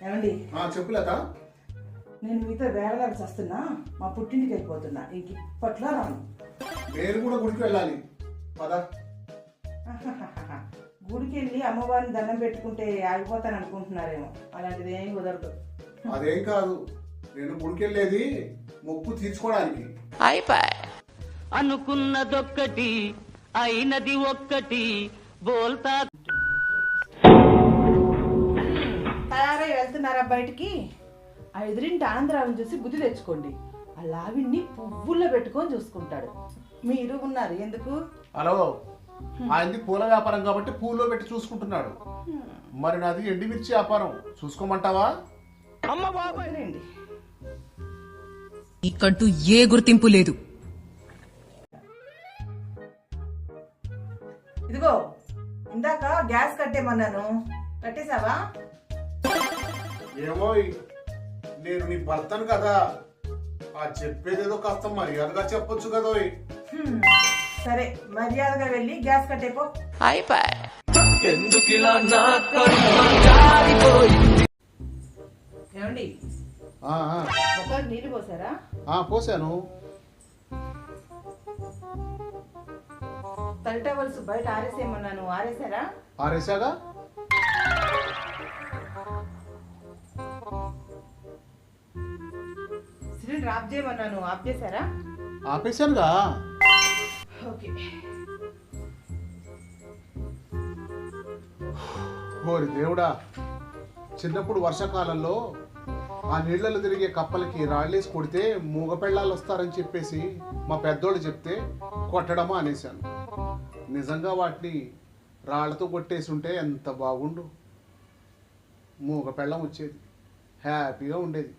ఏమండి చెప్పులేక నేను మీతో వేగలేక వస్తున్నా, మా పుట్టింటికి వెళ్ళిపోతున్నా. ఇంక ఇప్పట్లో రాను. నేను కూడా గుడికి వెళ్ళాలి పదా. గుడికి వెళ్ళి అమ్మవారిని దండం పెట్టుకుంటే ఆగిపోతాను అనుకుంటున్నారేమో. అలాంటిది ఏం కుదరదు. అదేం కాదు, నేను గుడికి వెళ్ళేది మొక్కు తీర్చుకోవడానికి. అనుకున్నదొక్కటి అయినది ఒక్కటి బోల్తా. తయారై వెళ్తున్నారా బయటికి? ఆ ఎదురింటి ఆంధ్రావిని చూసి బుద్ధి తెచ్చుకోండి. ఆ లావిని పువ్వుల్లో పెట్టుకొని చూసుకుంటాడు. మీరు ఉన్నారు ఎందుకు? హలో, ఆయనది పూల వ్యాపారం కాబట్టి పూల్లో పెట్టి చూసుకుంటున్నాడు. మరి నాది ఎండిమిర్చి వ్యాపారం, చూసుకోమంటావా? వదిలేండి. నీకంటూ ఏ గుర్తింపు లేదు. ఇదిగో, ఇందాక గ్యాస్ కట్టేమన్నాను, కట్టేశావా? ఏమో, నేను నీ భర్తను కదా, ఆ చెప్పేదేదో కాస్త మర్యాదగా చెప్పొచ్చు కదోయ్. సరే, మర్యాదగా వెళ్ళి గ్యాస్ కట్టేపో. ఏమండి, ఒకరు నీళ్ళు పోసారా? పోసాను. తల్టవలసు బయట ఆరేసేయమన్నాను, ఆరేసారా? ఆరేసాగా. సిలిండర్ ఆఫ్ చేయమన్నాను, ఆఫ్ చేశారా? ఆపేశానుగా. ఓకే. ఓరి దేవుడా, చిన్నప్పుడు వర్షాకాలంలో ఆ నీళ్లలో తిరిగే కప్పలకి రాళ్ళేసి కొడితే మూగ పెళ్ళాలు వస్తారని చెప్పేసి మా పెద్దోళ్ళు చెప్తే కొట్టడమా అనేశాను. నిజంగా వాటిని రాళ్లతో కొట్టేసి ఉంటే ఎంత బాగుండు. మూగ పెళ్ళం వచ్చేది, హ్యాపీగా ఉండేది.